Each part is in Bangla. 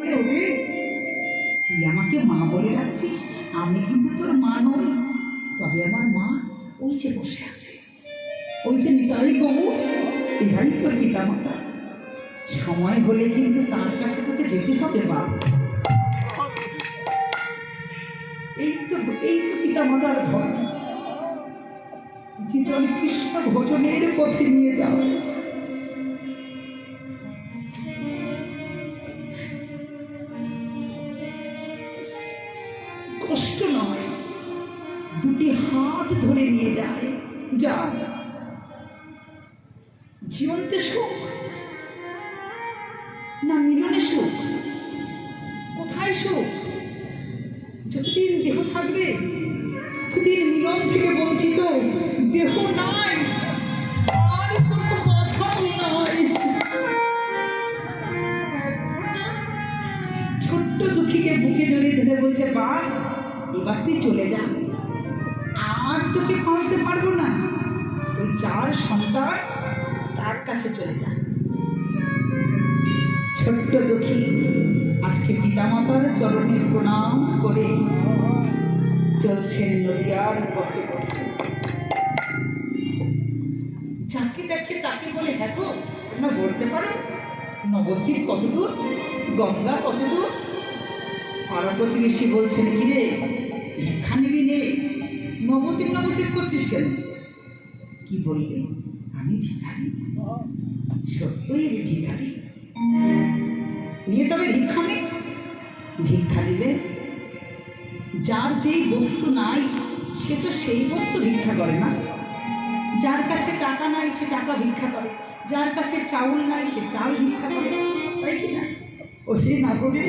তুই আমাকে মা বলে রাখছিস, আমি কিন্তু তোর মা নই। তবে আমার মা ওই যে বসে আছে, ওই যে নিতাই বাবু, এরাই তোর পিতা মাতা। সময় হলে কিন্তু তার কাছে তোকে যেতে হবে বাপ। এই তো পিতা মাতার ধর্ম, যে জন কৃষ্ণ ভোজনের পথে নিয়ে যাও। কষ্ট নয়, দুটি হাত ধরে নিয়ে যায়। যা, জীবনতে সুখ না মিলনে সুখ? কোথায় সুখ? যতদিন দেহ থাকবে ততদিন মিলন থেকে বঞ্চিত। দেহ নাই আর কোনো বাধাও নাই। ছোট্ট দুঃখীকে বুকে জড়িয়ে ধরে বলছে, বা এবার তুই চলে যা, আর তোকে পাওয়াতে পারবো না। তুই যার সন্তান তার কাছে চলে যা। ছোট্ট দুঃখী আজকে পিতামাতার চরণে প্রণাম করে চলছেন নদিয়ার পথে পথে। যাকে দেখে তাকে বলে, হ্যাঁ গো তোমরা বলতে পারো নবদ্বীপ কত দূর, গঙ্গা কত দূর? পাড়া প্রতিবেশী বলছেন, কি রে ভিক্ষা নিবি নে, নবদ্বীপ নবদ্বীপ করছিস কেন? কি বললে? আমি ভিখারি? সত্যই আমি ভিখারি। নিয়ে তবে ভিক্ষা নে। ভিক্ষা দিলে যার যেই বস্তু নাই সে তো সেই বস্তু ভিক্ষা করে না। যার কাছে টাকা নাই সে টাকা ভিক্ষা করে, যার কাছে চাউল নাই সে চাল ভিক্ষা করে, তাই কি না? ওই না করে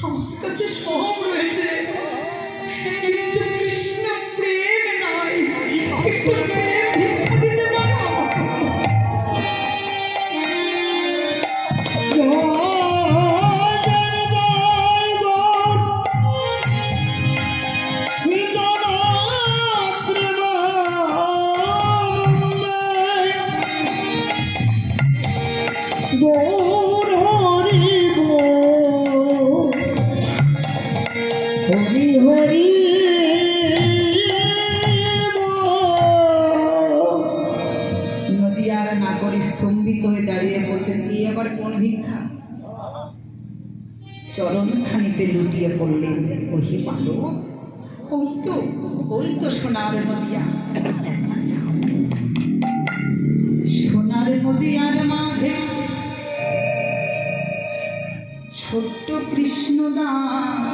আমার কাছে সব রয়েছে, কিন্তু কৃষ্ণ প্রেম নাই। একটু প্রেম ভিক্ষা দিতে পারো? স্তম্ভিত হয়ে দাঁড়িয়ে বলছেন, এই আবার কোন ভিক্ষা? চরণ খানিতে লুটিয়ে পড়লেন। ওই পালো, ওই তো সোনার নদিয়া। সোনার নদিয়ার মাঝে ছোট্ট কৃষ্ণ দাস,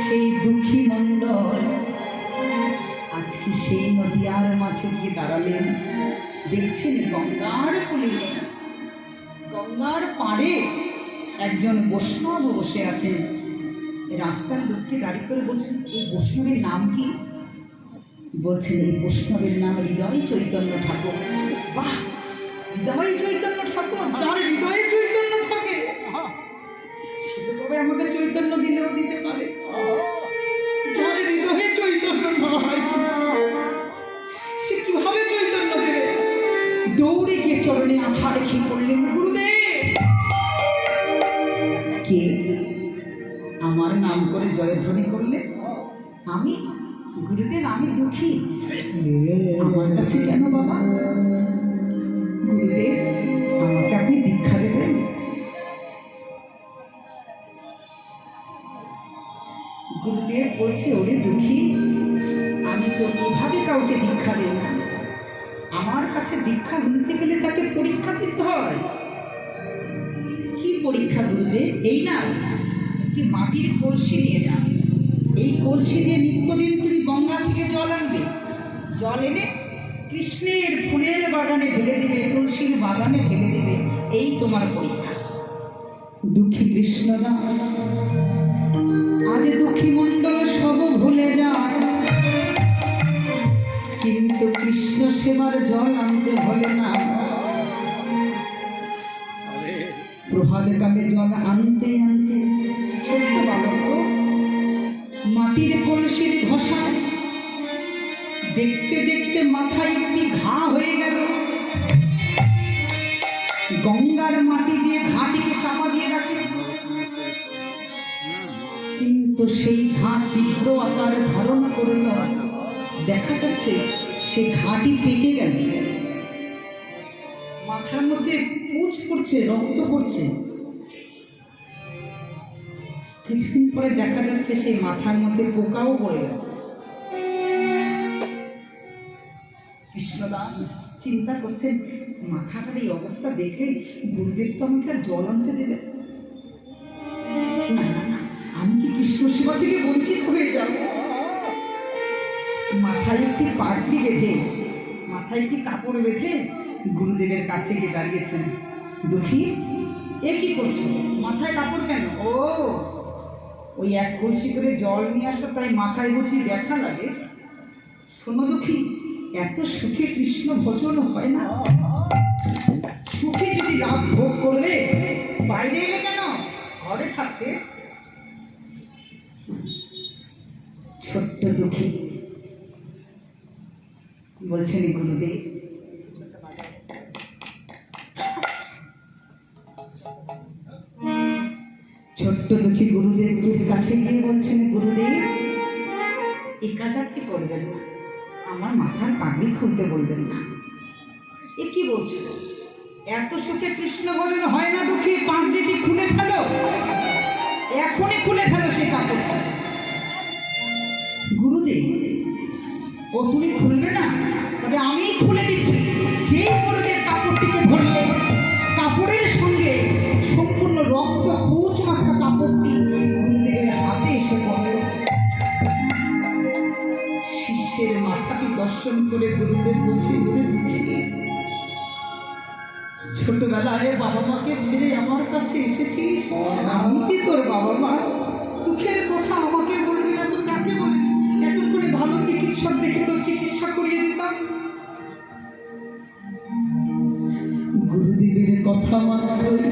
সেই দুঃখী মণ্ডল আজকে সেই নদিয়ার মাঝে গিয়ে দাঁড়ালেন। দেখছেন গঙ্গার কোলে, গঙ্গার পাড়ে একজন বৈষ্ণব বসে আছেন। রাস্তার লোককে দাঁড়িয়ে করে বলছেন, এই বৈষ্ণবের নাম কি? বলছেন, এই বৈষ্ণবের নাম হৃদয় চৈতন্য ঠাকুর। বাহ, হৃদয় চৈতন্য ঠাকুর! যার হৃদয়ে চৈতন্য থাকে সে তো তবে আমাকে চৈতন্য দিলেও দিতে পারে। যার হৃদয়ে চৈতন্য নয় সে কিভাবে চৈতন্য দেবে? দৌড়ে গিয়ে চরণে আছা রেখে পড়লেন, গুরুদেব। কে আমার নাম করে জয়ধ্বনি করলে? আমি গুরুদেব, আমি দুঃখী। আমার কাছে কেন বাবা? গুরুদেব, আমাকে আপনি দীক্ষা দেবেন? গুরুদেব বলছে, ওরে দুঃখী, আমি তো এভাবে কাউকে দীক্ষা দেব না। আমার কাছে দীক্ষা নিতে গেলে তাকে পরীক্ষা দিতে হয়। কি পরীক্ষা গুরুদেব? এই না, একটি মাটির কলসি নিয়ে যান। এই কলসি নিয়ে নিত্যদিন তুমি গঙ্গা থেকে জল আনবে। জল এনে কৃষ্ণের ফুলের বাগানে ঢেলে দেবে, তুলসীর বাগানে ঢেলে দেবে। এই তোমার পরীক্ষা। দুঃখী কৃষ্ণদা আজ দুঃখী মণ্ডল সব ভুলে যায়, কিন্তু কৃষ্ণ সেবার জল আনতে ভোলে না। প্রভাত কালে জল আনতে আনতে ছোট্ট বালক মাটির কলসির ঘষায় দেখতে দেখতে মাথায় একটি ঘা হয়ে গেল। গঙ্গার মাটি দিয়ে ঘাটিকে চাপা দিয়ে রাখে। তো সেই ঘাট তীব্র আকার ধারণ করল। দেখা যাচ্ছে সে ঘাটই পেকে গেল, মাথার মধ্যে পুঁজ পড়ছে, রক্ত পড়ছে। কিছুদিন পরে দেখা যাচ্ছে সেই মাথার মধ্যে পোকাও পড়ে গেছে। কৃষ্ণদাস চিন্তা করছেন, মাথাটার এই অবস্থা দেখে গুরুদেব তো আমাকে আর জল আনতে দেবে না, না, আমি কি কৃষ্ণ সেবা থেকে বঞ্চিত হয়ে যাব? মাথায় একটি পাগড়ি বেঁধে, মাথায় একটি কাপড় বেঁধে গুরুদেবের কাছে গিয়ে দাঁড়িয়েছেন। দুঃখী, এ কি করছো? মাথায় কাপড় কেন? ও, ওই এক কলসি করে জল নিয়ে আসো, তাই মাথায় বসি ব্যথা লাগে। শোনো দুঃখী, এত সুখে কৃষ্ণ ভজন হয় না। সুখে যদি লাভ ভোগ করলে বাইরে এলে কেন, ঘরে থাকতে। ছোট্ট দুঃখী বলছেন, গুরুদেব ছোট্ট দুঃখী গুরুদেবের কাছে গিয়ে বলছেন, গুরুদেব এই কাজ আপনি করবেন না, আমার মাথার পাগড়ি খুলতে বলবেন না। এ কি বলছিল? এত সুখে কৃষ্ণ ভজন হয় না দুঃখী, পাগড়িটি খুলে ফেলো, এখনই খুলে ফেলো সে কাপড়। গুরুদেব, ও তুমি খুলবে না? তবে আমি খুলে দিচ্ছি। যেই গুরুদেব কাপড়টিকে ধরলে, কাপড়ের সঙ্গে সম্পূর্ণ রক্ত পুঁজ মাখা কাপড়টি গুরুদেবের হাতে এসে পড়ল। শিষ্যের মাথাটি দর্শন করে গুরুদেব বলছে, ছোটবেলায় বাবা মাকে ছেড়ে আমার কাছে এসেছিস, আমি কি তোর বাবা মা? দুঃখের কথা আমাকে বলবি না তো কাকে বলবি? এত করে ভালো চিকিৎসক দেখে তো চিকিৎসা করিয়ে দিতাম। গুরুদেবের কথা মাত্রই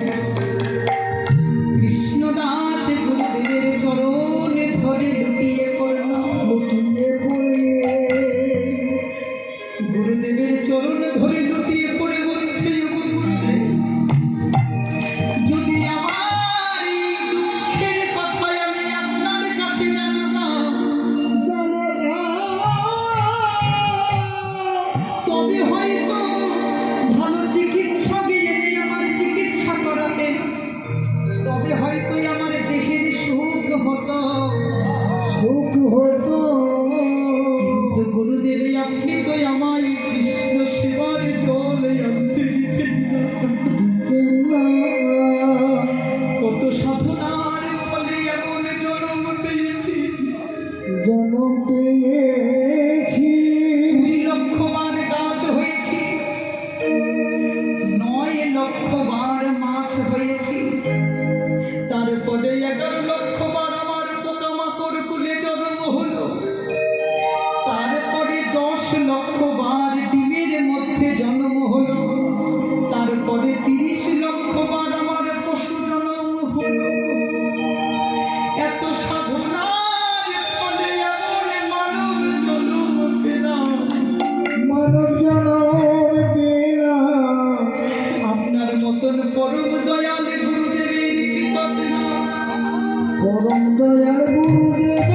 কৃষ্ণদাস গুরুদেবের চরণে ধরে লুটিয়ে পড়ল। গুরুদেবের চরণে ধরে লুটিয়ে পড়ে বলছে, গুরুদেব যদি আমার এই দুঃখের কথা আমি আপনার কাছে জানতাম, তবে হয়তো ভালো চিকিৎসক এনে আমার চিকিৎসা করাতেন, তবে হয়তো আমার দেহের সুখ হতো। কিন্তু গুরুদেব আপনি তো আমায় কৃষ্ণ সেবার জল আনতে দিতেন না। কত সাধনার ফলে এমন জন্ম পেয়েছি, 2 লক্ষ বার গাছ হয়েছি, 9 লক্ষ বার মাছ হয়েছি, তারপরে 11 লক্ষ বার আমার পোকামাকড় কুলে জন্ম হলো, তারপরে 10 লক্ষ বার ডিমের মধ্যে জন্ম হলো, তারপরে 30 লক্ষ বার আমার পশু জন্ম হলো। এত সাধনার ফলে এমন মানব জন্ম পেলাম, আপনার মতন পরম দয়াল গুরুদেবের কৃপা পেলাম। পরম দয়াল গুরুদেব